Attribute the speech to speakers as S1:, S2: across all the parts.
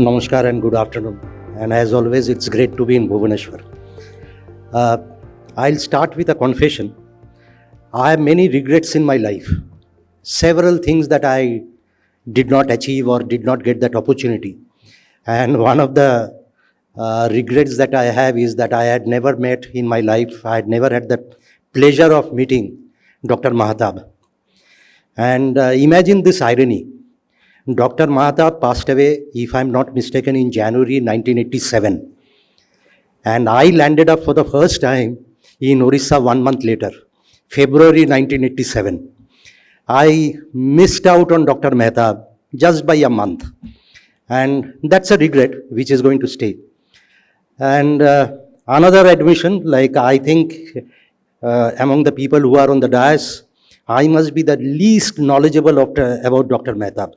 S1: Namaskar and good afternoon. And as always, it's great to be in Bhubaneswar. I'll start with a confession. I have many regrets in my life. Several things that I did not achieve or did not get that opportunity. And one of the regrets that I have is that I had never met in my life, I had never had the pleasure of meeting Dr. Mahatab. And imagine this irony. Dr. Mahatab passed away, if I'm not mistaken, in January 1987. And I landed up for the first time in Orissa 1 month later, February 1987. I missed out on Dr. Mahatab just by a month. And that's a regret which is going to stay. And another admission, like I think among the people who are on the dais, I must be the least knowledgeable about Dr. Mahatab.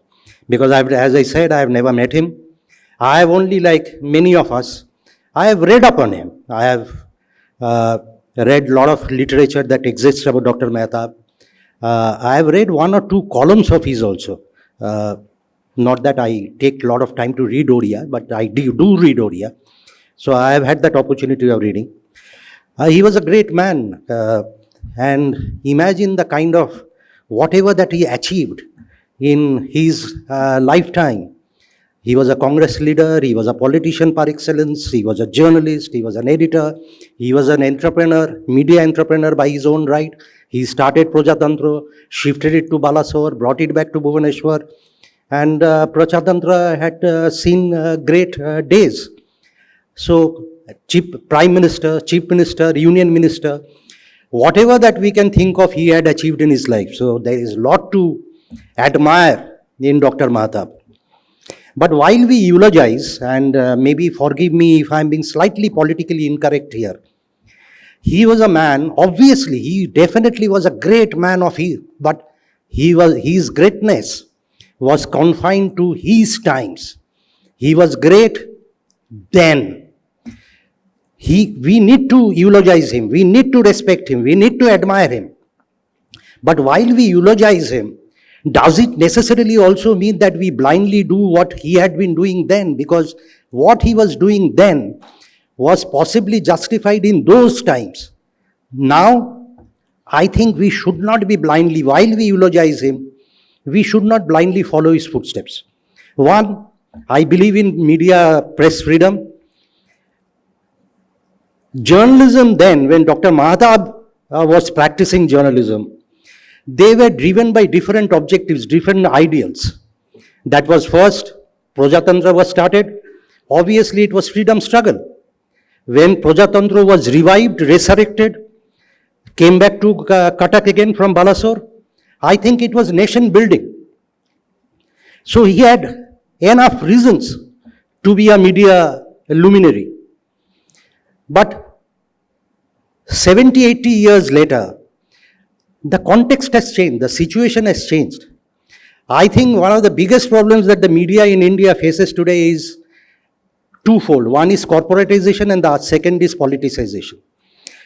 S1: Because as I said, I have never met him. I have only, like many of us, I have read up on him. I have read a lot of literature that exists about Dr. Mahatab. I have read 1 or 2 columns of his also. Not that I take a lot of time to read Odia, but I do read Odia. So I have had that opportunity of reading. He was a great man. And imagine the kind of whatever that he achieved in his lifetime. He was a Congress leader, he was a politician par excellence, he was a journalist, he was an editor, he was an entrepreneur, media entrepreneur by his own right. He started Prajatantra, shifted it to Balasore, brought it back to Bhubaneswar, and Prajatantra had seen great days. So, Prime Minister, Chief Minister, Union Minister, whatever that we can think of, he had achieved in his life. So, there is a lot to admire in Dr. Mahatab. But while we eulogize, and maybe forgive me if I'm being slightly politically incorrect here, he was a man, obviously, he definitely was a great man of his, but his greatness was confined to his times. He was great then. We need to eulogize him, we need to respect him, we need to admire him. But while we eulogize him, does it necessarily also mean that we blindly do what he had been doing then? Because what he was doing then was possibly justified in those times. Now, I think we should not be blindly, while we eulogize him, we should not blindly follow his footsteps. One, I believe in media press freedom. Journalism then, when Dr. Mahatab was practicing journalism, they were driven by different objectives, different ideals. That was first, Prajatantra was started. Obviously, it was freedom struggle. When Prajatantra was revived, resurrected, came back to Cuttack again from Balasore, I think it was nation building. So he had enough reasons to be a media luminary. But 70, 80 years later, the context has changed, the situation has changed. I think one of the biggest problems that the media in India faces today is twofold. One is corporatization and the second is politicization.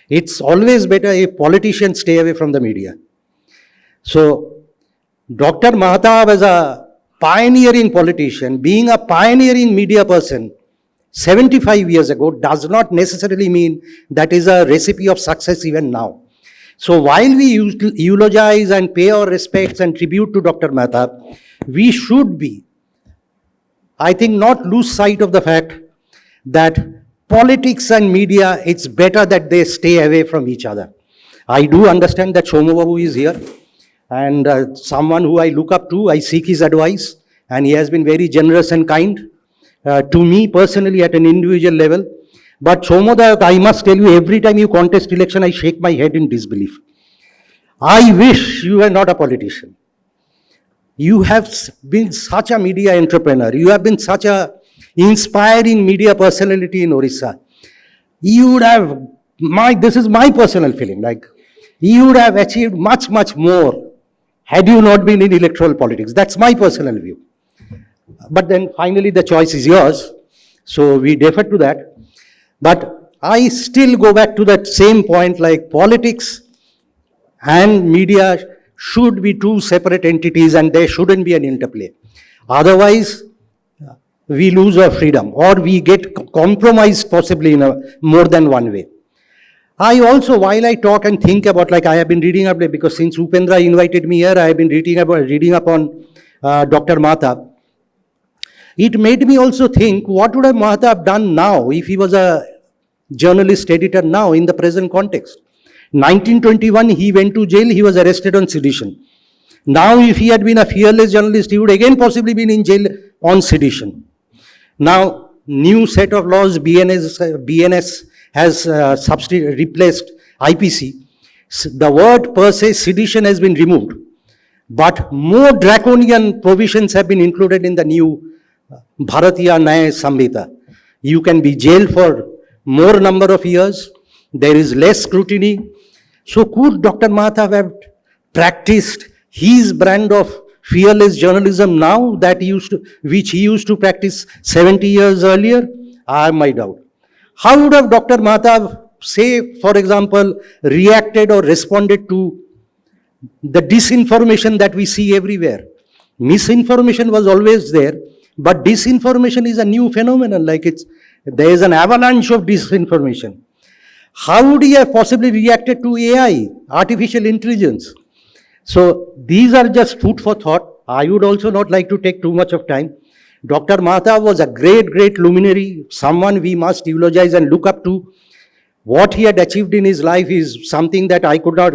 S1: It's always better if politicians stay away from the media. So, Dr. Mahatab as a pioneering politician, being a pioneering media person 75 years ago does not necessarily mean that is a recipe of success even now. So while we eulogize and pay our respects and tribute to Dr. Mahatab, we should be, I think, not lose sight of the fact that politics and media, it's better that they stay away from each other. I do understand that Shomo Babu is here, and someone who I look up to, I seek his advice, and he has been very generous and kind to me personally at an individual level. But Shomoda, I must tell you, every time you contest election, I shake my head in disbelief. I wish you were not a politician. You have been such a media entrepreneur. You have been such a inspiring media personality in Orissa. You would have, this is my personal feeling, like, you would have achieved much, much more had you not been in electoral politics. That's my personal view. But then finally the choice is yours. So we defer to that. But I still go back to that same point, like politics and media should be two separate entities and there shouldn't be an interplay. Otherwise, we lose our freedom, or we get compromised possibly in a more than one way. I also, while I talk and think about, like I have been reading up, because since Upendra invited me here, I have been reading up on Dr. Mahtab. It made me also think, what would have Mahtab done now if he was a journalist editor now in the present context? 1921, he went to jail, he was arrested on sedition. Now, if he had been a fearless journalist, he would again possibly been in jail on sedition. Now, new set of laws, BNS has replaced IPC. The word per se, sedition, has been removed. But more draconian provisions have been included in the new Bharatiya Nyaya Samhita. You can be jailed for more number of years. There is less scrutiny. So could Dr. Mahtab have practiced his brand of fearless journalism now that which he used to practice 70 years earlier? I have my doubt. How would have Dr. Mahtab, say, for example, reacted or responded to the disinformation that we see everywhere? Misinformation was always there, but disinformation is a new phenomenon, there is an avalanche of disinformation. How would he have possibly reacted to AI, artificial intelligence? So these are just food for thought. I would also not like to take too much of time. Dr. Mahtab was a great luminary, someone we must eulogize and look up to. What he had achieved in his life is something that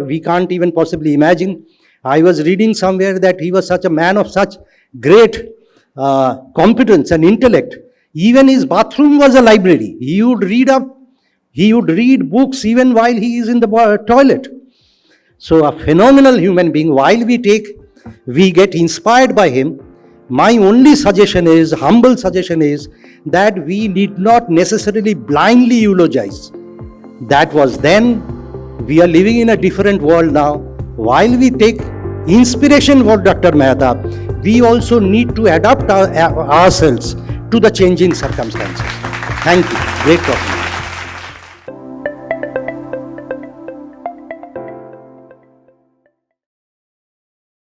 S1: we can't even possibly imagine. I was reading somewhere that he was such a man of such great competence and intellect. Even his bathroom was a library. He would read books even while he is in the toilet. So a phenomenal human being. While we get inspired by him, my only suggestion is, humble suggestion is, that we need not necessarily blindly eulogize. That was then. We are living in a different world now. While we take inspiration for Dr. Mahtab, we also need to adapt ourselves to the changing circumstances. Thank you. Great talking.